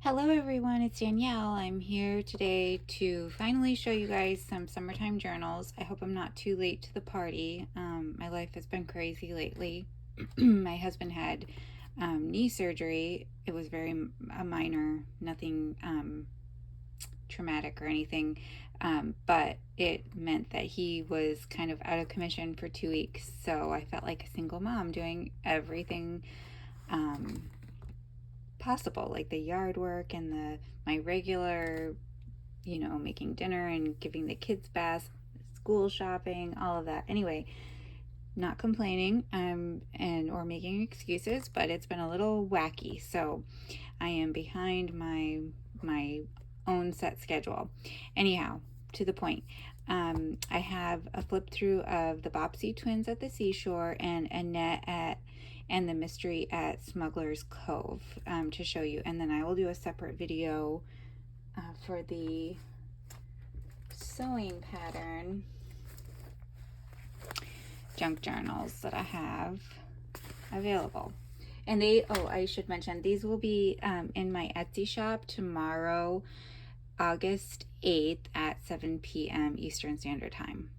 Hello everyone, it's Danielle. I'm here today to finally show you guys some summertime journals. I hope I'm not too late to the party. My life has been crazy lately. My husband had knee surgery. It was very minor, nothing traumatic or anything, but it meant that he was kind of out of commission for 2 weeks. So I felt like a single mom doing everything possible, like the yard work and my regular, making dinner and giving the kids baths, school shopping, all of that. Anyway, not complaining and or making excuses, but it's been a little wacky. So I am behind my own set schedule. Anyhow, to the point. I have a flip through of the Bopsy twins at the seashore and Annette and the mystery at Smuggler's Cove to show you, and then I will do a separate video for the sewing pattern junk journals that I have available. And I should mention, these will be in my Etsy shop tomorrow, August 8th at 7 p.m. Eastern Standard Time.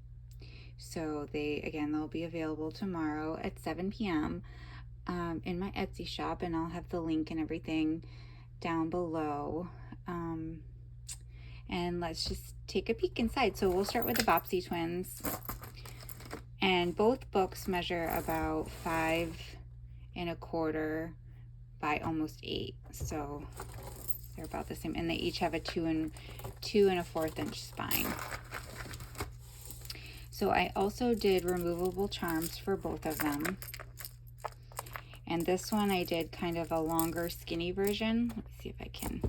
So they'll be available tomorrow at 7 p.m. In my Etsy shop, and I'll have the link and everything down below. And let's just take a peek inside. So we'll start with the Bopsy twins. And both books measure about 5 1/4 by almost 8. So they're about the same, and they each have a 2 1/4 inch spine. So I also did removable charms for both of them. And this one I did kind of a longer skinny version. Let me see if I can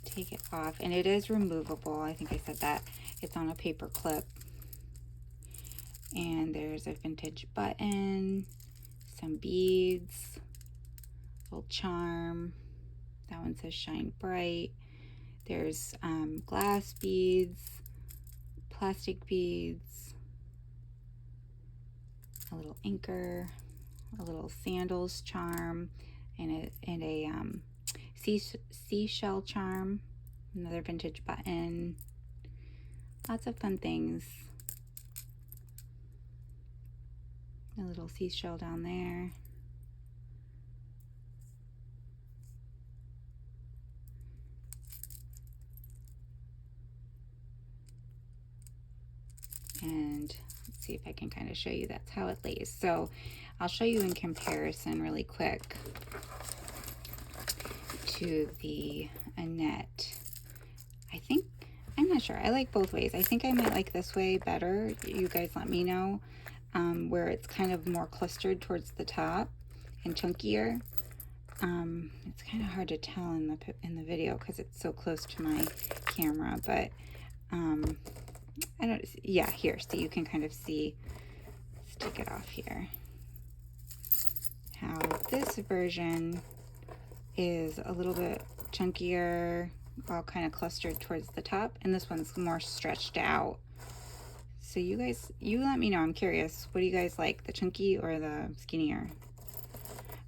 take it off. And it is removable. I think I said that. It's on a paper clip. And there's a vintage button, some beads, little charm. That one says shine bright. There's glass beads, plastic beads, a little anchor, a little sandals charm, and a seashell charm, another vintage button. Lots of fun things. A little seashell down there. And let's see if I can kind of show you that's how it lays. So I'll show you in comparison really quick to the Annette. I'm not sure. I like both ways. I think I might like this way better. You guys let me know, where it's kind of more clustered towards the top and chunkier. It's kind of hard to tell in the video because it's so close to my camera, but here, so you can kind of see. Let's take it off here. How this version is a little bit chunkier, all kind of clustered towards the top, and this one's more stretched out. So you let me know. I'm curious. What do you guys like, the chunky or the skinnier?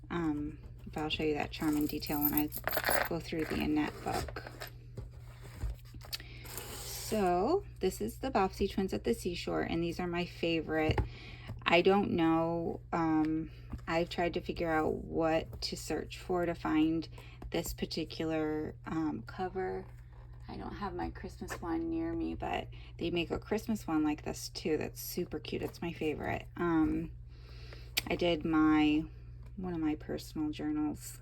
But I'll show you that charm in detail when I go through the Annette book. So this is the Bopsy twins at the seashore, and these are my favorite. I don't know. I've tried to figure out what to search for to find this particular cover. I don't have my Christmas one near me, but they make a Christmas one like this too. That's super cute. It's my favorite. I did one of my personal journals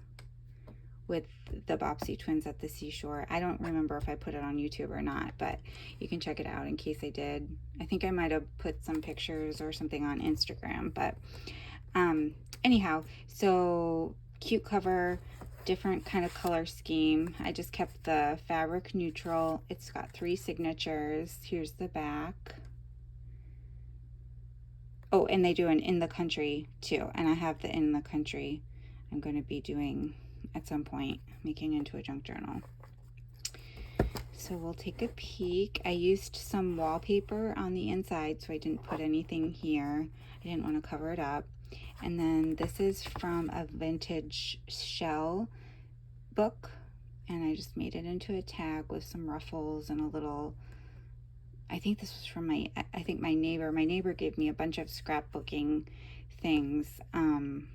with the Bopsy twins at the seashore. I don't remember if I put it on YouTube or not, but you can check it out in case I did. I think I might have put some pictures or something on Instagram, but anyhow, so cute cover, different kind of color scheme. I just kept the fabric neutral. It's got 3 signatures. Here's the back. Oh, and they do an in the country too, and I have the in the country I'm going to be doing at some point, making into a junk journal. So we'll take a peek. I used some wallpaper on the inside, so I didn't put anything here. I didn't want to cover it up. And then this is from a vintage shell book and I just made it into a tag with some ruffles and a little, I think this was from my neighbor gave me a bunch of scrapbooking things, and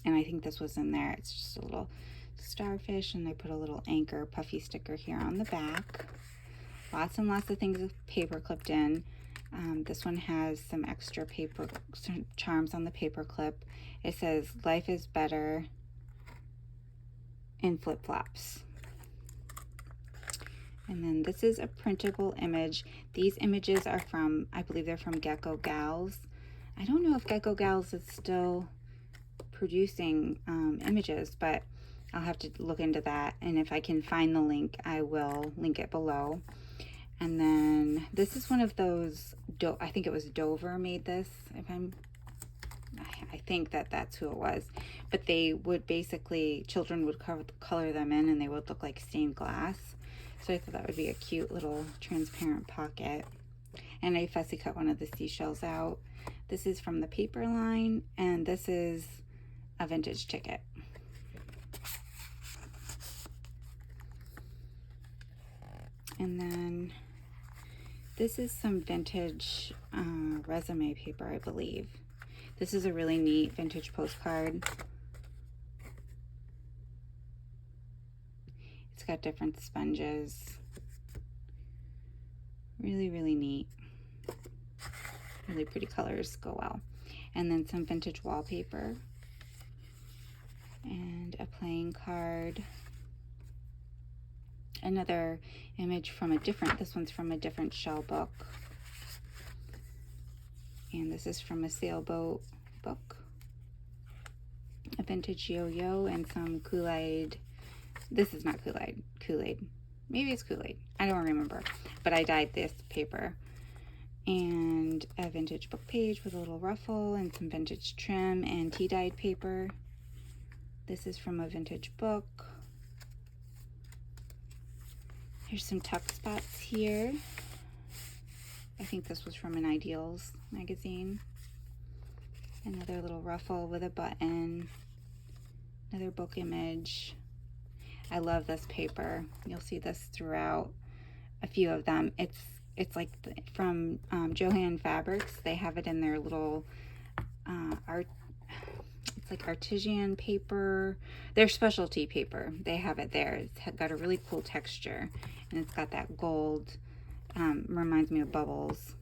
I think this was in there. It's just a little starfish, and I put a little anchor puffy sticker here on the back. Lots and lots of things with paper clipped in. This one has some extra paper, some charms on the paper clip. It says life is better in flip-flops. And then this is a printable image. These images are from, I believe they're from GeckoGalz. I don't know if GeckoGalz is still producing images, but I'll have to look into that. And if I can find the link, I will link it below. And then this is one of those, I think it was Dover made this, I think that's who it was. But they would basically, children would color them in and they would look like stained glass. So I thought that would be a cute little transparent pocket. And I fussy cut one of the seashells out. This is from the paper line, and this is a vintage ticket. And then this is some vintage resume paper, I believe. This is a really neat vintage postcard. It's got different sponges. Really, really neat. Really pretty colors go well. And then some vintage wallpaper. And a playing card. Another image from this one's from a different shell book. And this is from a sailboat book. A vintage yo-yo and some Kool-Aid. This is not Kool-Aid. Maybe it's Kool-Aid. I don't remember. But I dyed this paper. And a vintage book page with a little ruffle and some vintage trim and tea dyed paper. This is from a vintage book. Here's some tuck spots here. I think this was from an Ideals magazine. Another little ruffle with a button. Another book image. I love this paper. You'll see this throughout a few of them. It's like from Joann Fabrics. They have it in their little it's like artisan paper. Their specialty paper. They have it there. It's got a really cool texture, and it's got that gold. Reminds me of bubbles.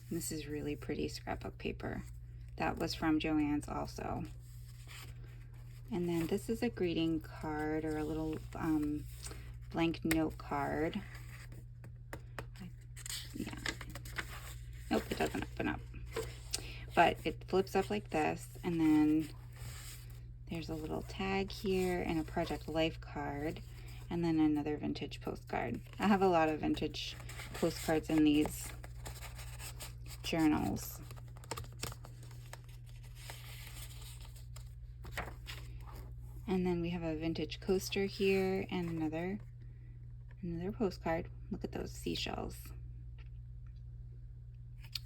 And this is really pretty scrapbook paper. That was from Joann's also. And then this is a greeting card, or a little blank note card. Yeah. Nope, it doesn't open up. But it flips up like this, and then there's a little tag here and a Project Life card, and then another vintage postcard. I have a lot of vintage postcards in these journals. And then we have a vintage coaster here and another postcard. Look at those seashells.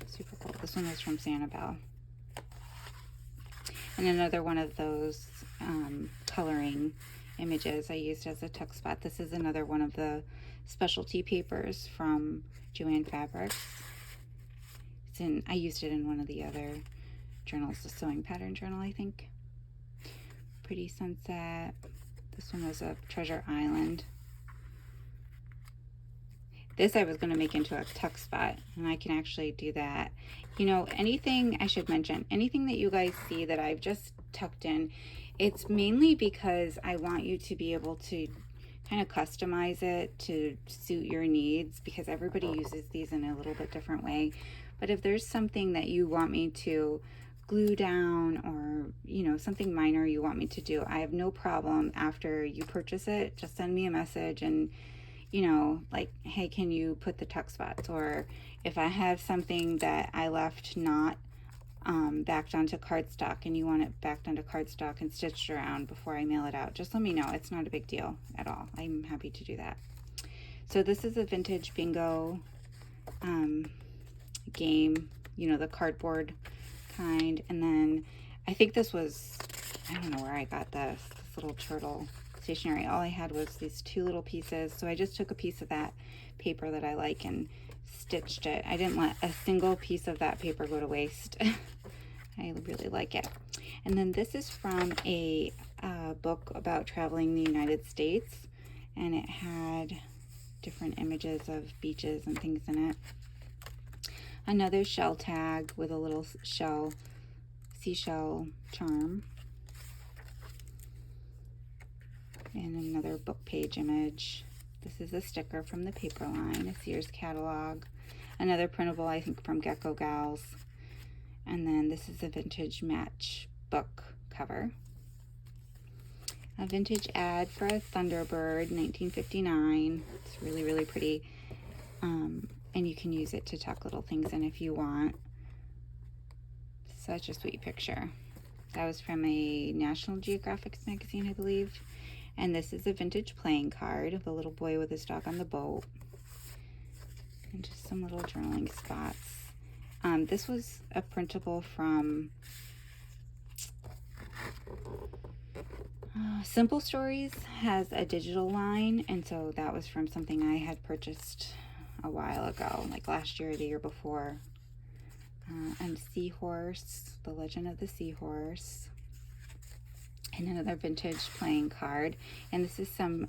Super cool. This one was from Sanibel. And another one of those coloring images I used as a tuck spot. This is another one of the specialty papers from Joann Fabrics. I used it in one of the other journals, the sewing pattern journal, I think. Pretty sunset. This one was a Treasure Island. This I was going to make into a tuck spot, and I can actually do that. You know, anything, I should mention, anything that you guys see that I've just tucked in, it's mainly because I want you to be able to kind of customize it to suit your needs, because everybody uses these in a little bit different way. But if there's something that you want me to glue down, or, you know, something minor you want me to do, I have no problem after you purchase it. Just send me a message and, you know, like, hey, can you put the tuck spots? Or if I have something that I left not backed onto cardstock and you want it backed onto cardstock and stitched around before I mail it out, just let me know. It's not a big deal at all. I'm happy to do that. So this is a vintage bingo game, you know, the cardboard kind. And then I think this was, I don't know where I got this little turtle stationery. All I had was these 2 little pieces, so I just took a piece of that paper that I like and stitched it. I didn't let a single piece of that paper go to waste. I really like it. And then this is from a book about traveling the United States, and it had different images of beaches and things in it. Another shell tag with a little seashell charm. And another book page image. This is a sticker from the paper line, a Sears catalog. Another printable, I think, from GeckoGalz. And then this is a vintage match book cover. A vintage ad for a Thunderbird, 1959. It's really, really pretty. And you can use it to tuck little things in if you want. Such a sweet picture. That was from a National Geographic magazine, I believe. And this is a vintage playing card of a little boy with his dog on the boat. And just some little journaling spots. This was a printable from Simple Stories has a digital line, and so that was from something I had purchased a while ago, like last year or the year before. And Seahorse, The Legend of the Seahorse. And another vintage playing card. And this is some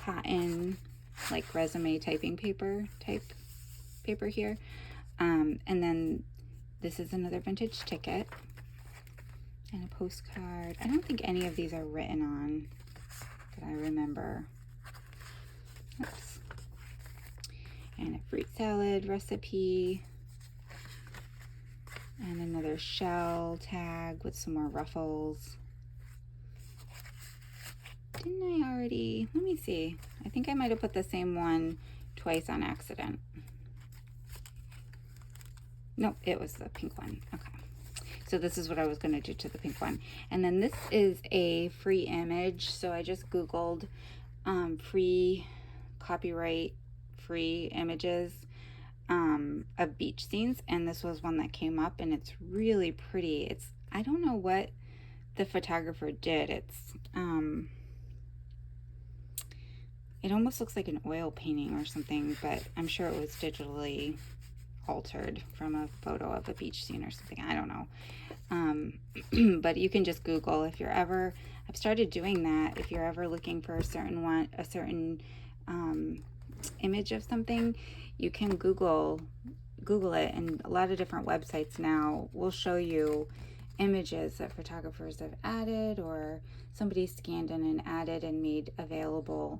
cotton, like resume typing paper here. And then this is another vintage ticket. And a postcard. I don't think any of these are written on that I remember. Oops. And a fruit salad recipe. And another shell tag with some more ruffles. Didn't I already? Let me see. I think I might have put the same one twice on accident. Nope, it was the pink one. Okay. So this is what I was going to do to the pink one. And then this is a free image. So I just Googled free copyright free images of beach scenes, and this was one that came up, and it's really pretty. I don't know what the photographer did. It almost looks like an oil painting or something, but I'm sure it was digitally altered from a photo of a beach scene or something. I don't know. But you can just Google if you're ever, I've started doing that, if you're ever looking for a certain image of something, you can Google it, and a lot of different websites now will show you images that photographers have added, or somebody scanned in and added and made available,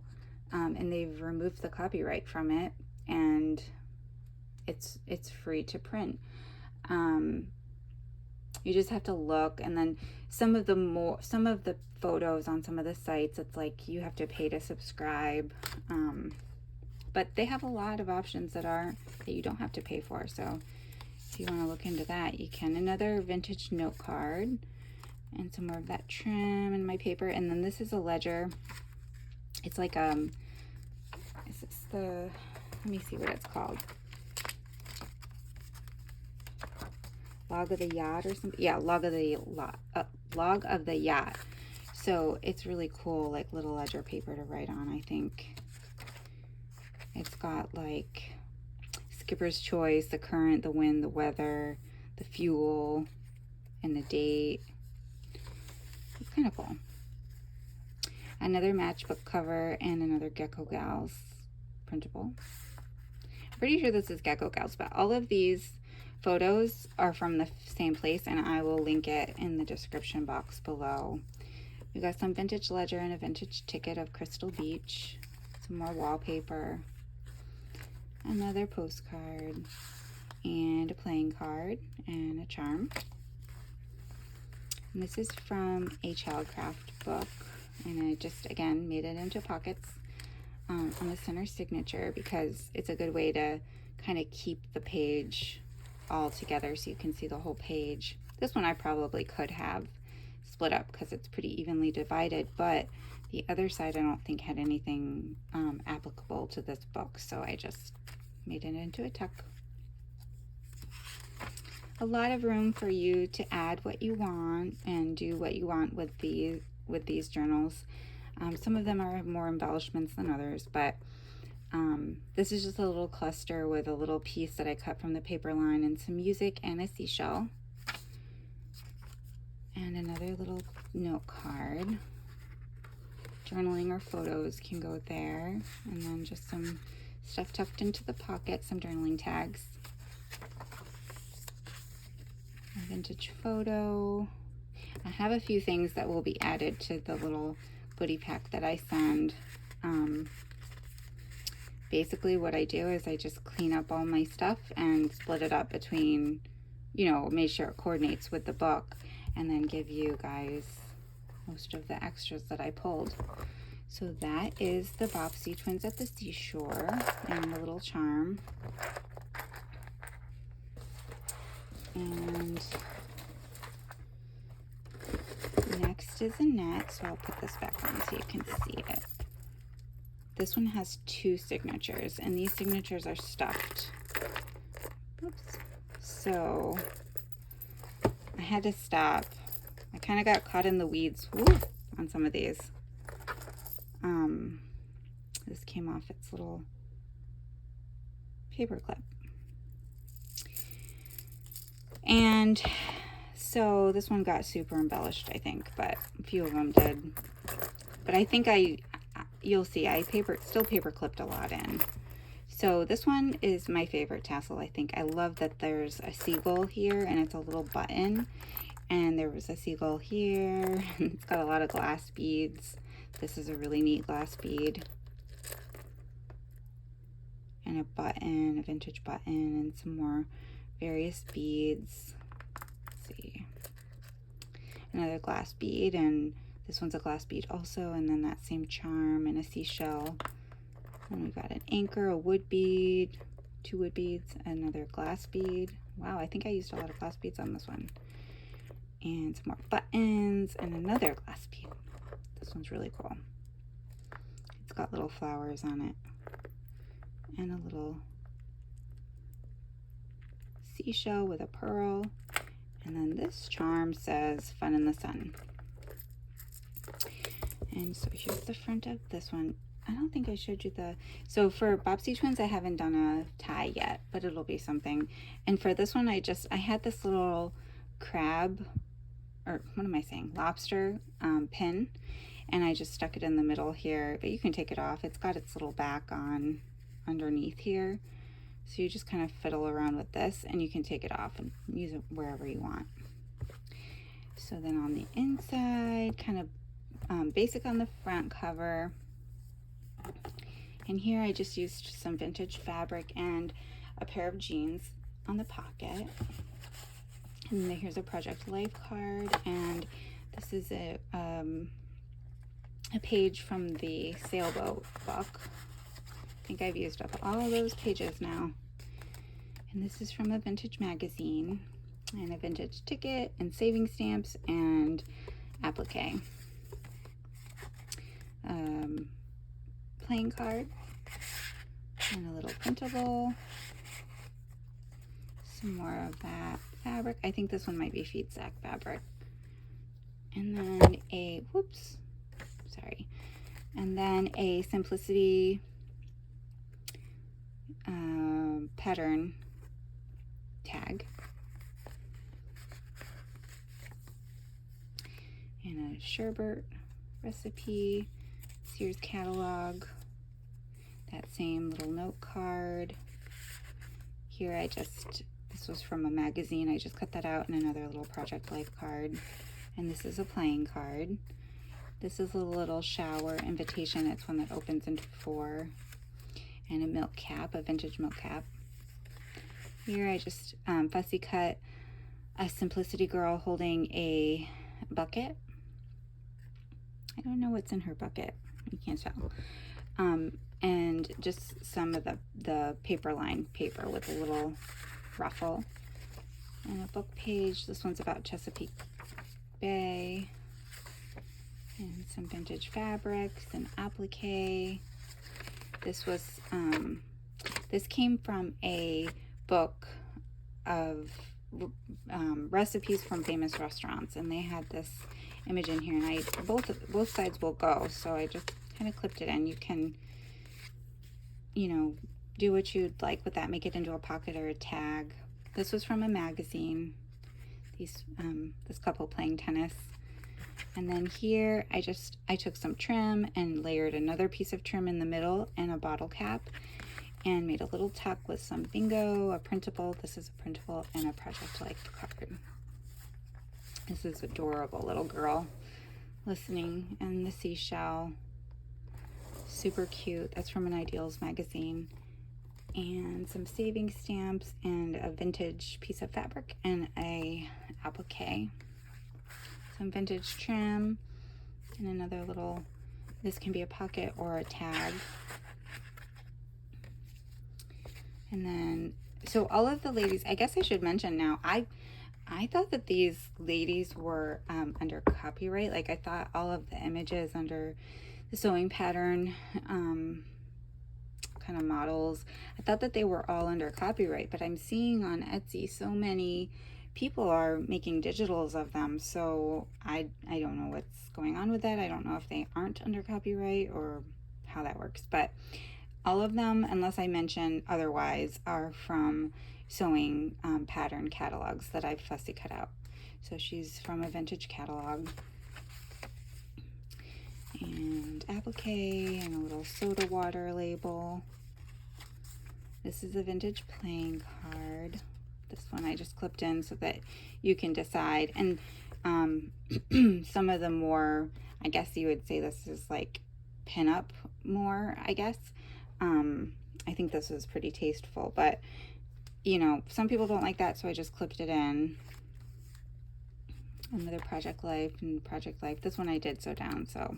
and they've removed the copyright from it, and it's free to print. You just have to look, and then some of the photos on some of the sites, it's like you have to pay to subscribe, but they have a lot of options that you don't have to pay for. So if you want to look into that, you can. Another vintage note card, and some more of that trim in my paper. And then this is a ledger. It's like is this the, let me see what it's called, Log of the Yacht or something. Yeah, Log of the Yacht. So it's really cool, like little ledger paper to write on, I think. It's got like skipper's choice, the current, the wind, the weather, the fuel, and the date. It's kind of cool. Another matchbook cover and another GeckoGalz printable. I'm pretty sure this is GeckoGalz, but all of these photos are from the same place, and I will link it in the description box below. We got some vintage ledger and a vintage ticket of Crystal Beach, some more wallpaper, another postcard, and a playing card, and a charm. And this is from a Childcraft book, and I just, again, made it into pockets on the center signature, because it's a good way to kind of keep the page all together so you can see the whole page. This one I probably could have split up because it's pretty evenly divided, but the other side I don't think had anything applicable to this book, so I just made it into a tuck. a lot of room for you to add what you want and do what you want with these journals. Some of them are more embellishments than others, but this is just a little cluster with a little piece that I cut from the paper line and some music and a seashell. And another little note card. Journaling or photos can go there. And then just some stuff tucked into the pocket, some journaling tags. A vintage photo. I have a few things that will be added to the little goodie pack that I send. Basically what I do is I just clean up all my stuff and split it up between, you know, make sure it coordinates with the book, and then give you guys most of the extras that I pulled. So that is the Bopsy Twins at the Seashore and the little charm. And next is Annette, so I'll put this back on so you can see it. This one has 2 signatures, and these signatures are stuffed. Oops. So I had to stop. I kind of got caught in the weeds on some of these. This came off its little paper clip. And so this one got super embellished, I think, but a few of them did. But I think you'll see, I still paper clipped a lot in. So this one is my favorite tassel, I think. I love that there's a seagull here and it's a little button. And there was a seagull here. It's got a lot of glass beads. This is a really neat glass bead. And a button, a vintage button, and some more various beads. Let's see. Another glass bead, and this one's a glass bead also, and then that same charm and a seashell. And we've got an anchor, a wood bead, 2 wood beads, another glass bead. Wow, I think I used a lot of glass beads on this one. And some more buttons and another glass bead. This one's really cool. It's got little flowers on it and a little seashell with a pearl. And then this charm says fun in the sun. And so here's the front of this one. I don't think I showed you so for Bopsy Twins, I haven't done a tie yet, but it'll be something. And for this one, I had this little crab, or what am I saying, lobster pin, and I just stuck it in the middle here, but you can take it off. It's got its little back on underneath here. So you just kind of fiddle around with this and you can take it off and use it wherever you want. So then on the inside, kind of basic on the front cover. And here I just used some vintage fabric and a pair of jeans on the pocket. And then here's a Project Life card, and this is a page from the sailboat book. I think I've used up all those pages now. And this is from a vintage magazine, and a vintage ticket, and saving stamps, and applique. Playing card, and a little printable. Some more of that fabric. I think this one might be feed sack fabric. And then and then a Simplicity pattern tag. And a sherbet recipe, Sears catalog, that same little note card. Here this was from a magazine, I just cut that out, and another little Project Life card. And this is a playing card. This is a little shower invitation. It's one that opens into 4. And a milk cap, a vintage milk cap. Here I just fussy cut a Simplicity girl holding a bucket. I don't know what's in her bucket. You can't tell. And just some of the paper line paper with a little ruffle. And a book page. This one's about Chesapeake Bay. And some vintage fabrics and applique. This came from a book of recipes from famous restaurants, and they had this image in here, and I both sides will go, so I just kind of clipped it in. You can, you know, do what you'd like with that, make it into a pocket or a tag. This was from a magazine, this couple playing tennis. And then here I took some trim and layered another piece of trim in the middle and a bottle cap, and made a little tuck with some bingo, a printable, this is a printable, and a Project Life card. This is adorable little girl listening, and the seashell, super cute. That's from an Ideals magazine. And some saving stamps and a vintage piece of fabric and a applique. Some vintage trim and another little, this can be a pocket or a tag. And then, so all of the ladies, I guess I should mention now, I thought that these ladies were under copyright. Like, I thought all of the images under the sewing pattern kind of models, I thought that they were all under copyright, but I'm seeing on Etsy so many people are making digitals of them, so I don't know what's going on with that. I don't know if they aren't under copyright or how that works, but all of them, unless I mention otherwise, are from sewing pattern catalogs that I've fussy cut out. So she's from a vintage catalog. And applique and a little soda water label. This is a vintage playing card. This one I just clipped in so that you can decide. And some of the more, I guess you would say this is like pinup more, I guess. I think this was pretty tasteful, but you know, some people don't like that, so I just clipped it in. Another Project Life and Project Life. This one I did sew down, so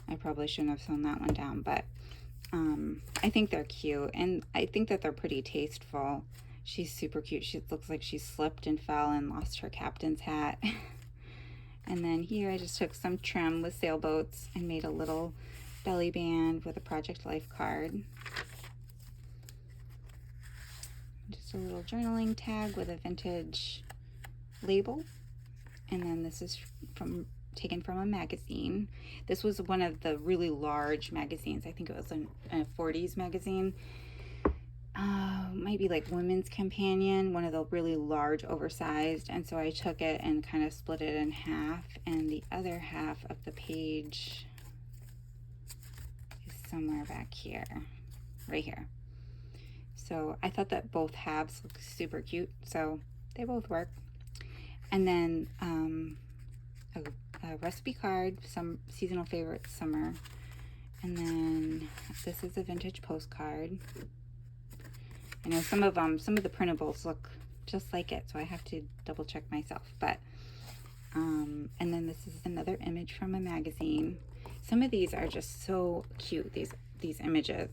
I probably shouldn't have sewn that one down, but I think they're cute, and I think that they're pretty tasteful. She's super cute. She looks like she slipped and fell and lost her captain's hat. And then here I just took some trim with sailboats and made a little belly band with a Project Life card. Just a little journaling tag with a vintage label. And then this is taken from a magazine. This was one of the really large magazines. I think it was a 40s magazine. Maybe like Women's Companion, one of the really large, oversized. And so I took it and kind of split it in half, and the other half of the page is somewhere back here, right here. So I thought that both halves look super cute, so they both work. And then a recipe card, some seasonal favorites, summer. And then this is a vintage postcard. I know some of the printables look just like it, so I have to double check myself. But and then this is another image from a magazine. Some of these are just so cute, these images.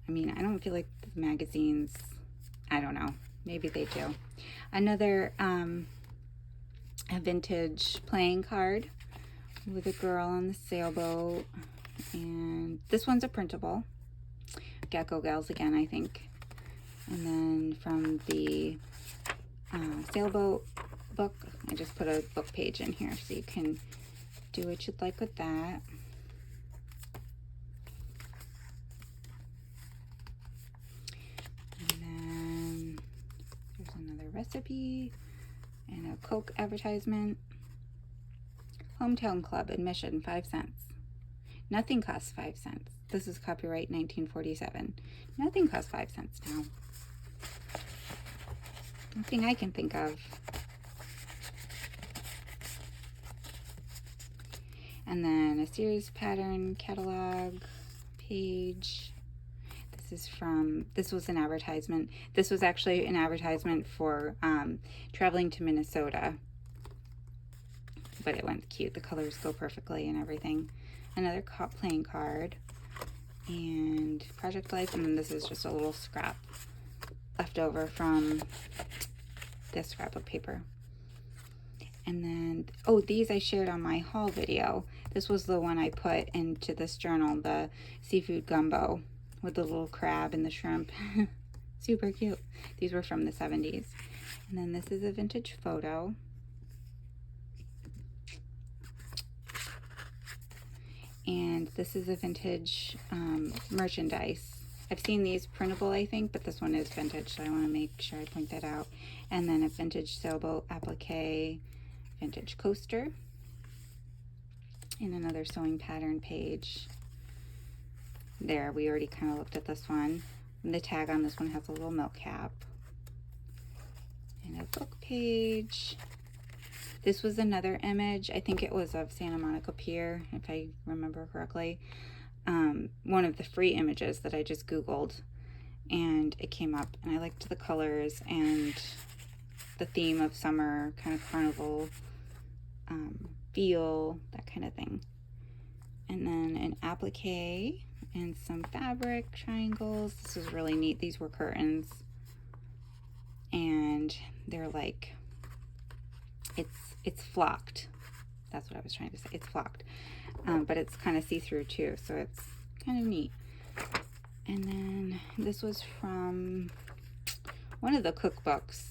I mean, I don't feel like the magazines, I don't know, maybe they do. Another a vintage playing card with a girl on the sailboat, and this one's a printable. GeckoGalz again, I think. And then from the sailboat book, I just put a book page in here so you can do what you'd like with that. And then there's another recipe and a Coke advertisement. Hometown Club admission, 5 cents. Nothing costs 5 cents. This is copyright 1947. Nothing costs 5 cents now. Nothing I can think of. And then a Sears pattern catalog page. This was an advertisement. This was actually an advertisement for traveling to Minnesota. But it went cute. The colors go perfectly and everything. Another playing card. And Project Life. And then this is just a little scrap left over from this scrapbook paper. And then, oh, these I shared on my haul video. This was the one I put into this journal, the seafood gumbo with the little crab and the shrimp. Super cute. These were from the 70s. And then this is a vintage photo. And this is a vintage merchandise. I've seen these printable, I think, but this one is vintage, so I want to make sure I point that out. And then a vintage sailboat applique, vintage coaster, and another sewing pattern page. There, we already kind of looked at this one. And the tag on this one has a little milk cap. And a book page. This was another image. I think it was of Santa Monica Pier, if I remember correctly. One of the free images that I just Googled, and it came up, and I liked the colors and the theme of summer, kind of carnival feel, that kind of thing. And then an applique and some fabric triangles. This is really neat. These were curtains, and they're like, it's flocked. That's what I was trying to say. It's flocked, but it's kind of see-through too, so it's kind of neat. And then this was from one of the cookbooks.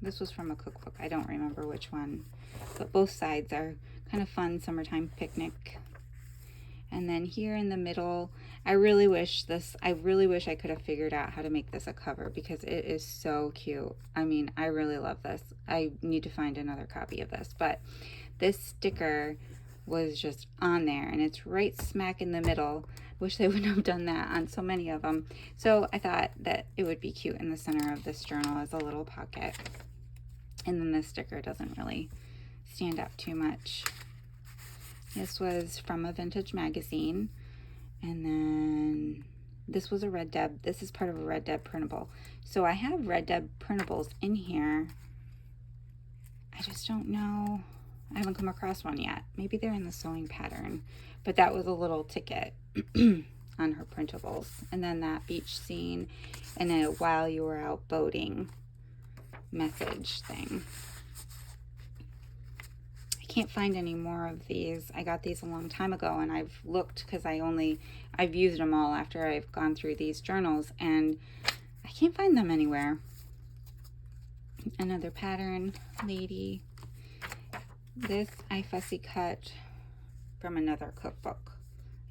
This was from a cookbook. I don't remember which one, but both sides are kind of fun summertime picnic. And then here in the middle, I really wish I could have figured out how to make this a cover, because it is so cute. I mean, I really love this. I need to find another copy of this, but this sticker was just on there, and it's right smack in the middle. Wish they wouldn't have done that on so many of them. So I thought that it would be cute in the center of this journal as a little pocket. And then this sticker doesn't really stand out too much. This was from a vintage magazine, and then this was a RedDeb. This is part of a RedDeb printable. So I have RedDeb printables in here. I just don't know. I haven't come across one yet. Maybe they're in the sewing pattern, but that was a little ticket on her printables. And then that beach scene, and a while you were out boating message thing. Can't find any more of these. I got these a long time ago, and I've looked because I've used them all after I've gone through these journals, and I can't find them anywhere. Another pattern lady. This I fussy cut from another cookbook.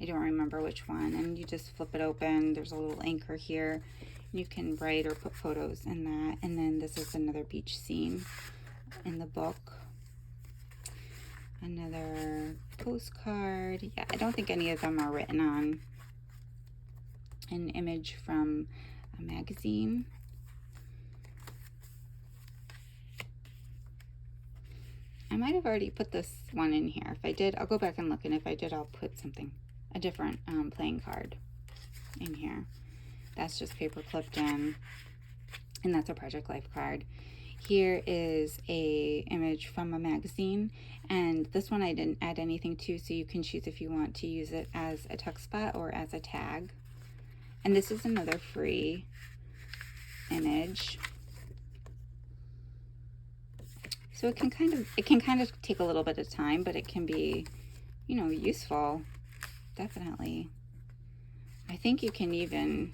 I don't remember which one. And you just flip it open. There's a little anchor here. You can write or put photos in that. And then this is another beach scene in the book. Another postcard. Yeah, I don't think any of them are written on. An image from a magazine. I might have already put this one in here. If I did, I'll go back and look, and if I did, I'll put something, a different playing card in here. That's just paper clipped in, and that's a Project Life card. Here is a image from a magazine, and this one I didn't add anything to, so you can choose if you want to use it as a tuck spot or as a tag. And this is another free image. So it can kind of take a little bit of time, but it can be, you know, useful. Definitely. I think you can even,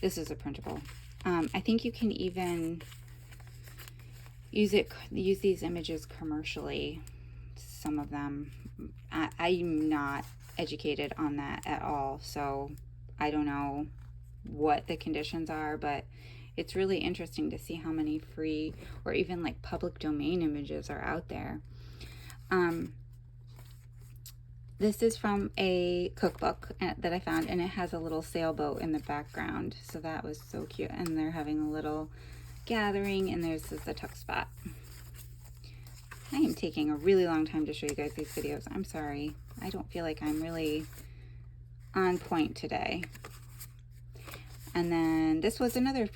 this is a printable. I think you can even use these images commercially, some of them. I'm not educated on that at all, so I don't know what the conditions are, but it's really interesting to see how many free or even like public domain images are out there. This is from a cookbook that I found, and it has a little sailboat in the background, so that was so cute. And they're having a little gathering, and there's the tuck spot. I am taking a really long time to show you guys these videos. I'm sorry. I don't feel like I'm really on point today. And then this was another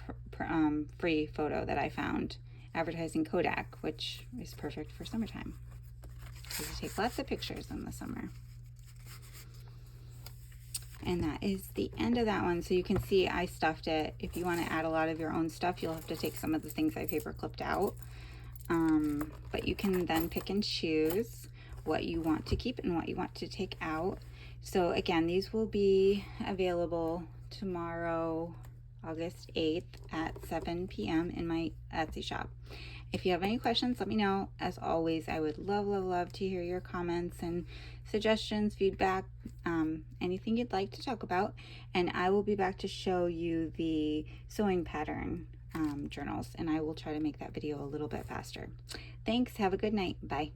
free photo that I found, advertising Kodak, which is perfect for summertime, because you take lots of pictures in the summer. And that is the end of that one. So you can see I stuffed it. If you want to add a lot of your own stuff, you'll have to take some of the things I paper clipped out. But you can then pick and choose what you want to keep and what you want to take out. So again, these will be available tomorrow. August 8th at 7 p.m. in my Etsy shop. If you have any questions, let me know. As always, I would love to hear your comments and suggestions, feedback, anything you'd like to talk about. And I will be back to show you the sewing pattern journals, and I will try to make that video a little bit faster. Thanks. Have a good night. Bye.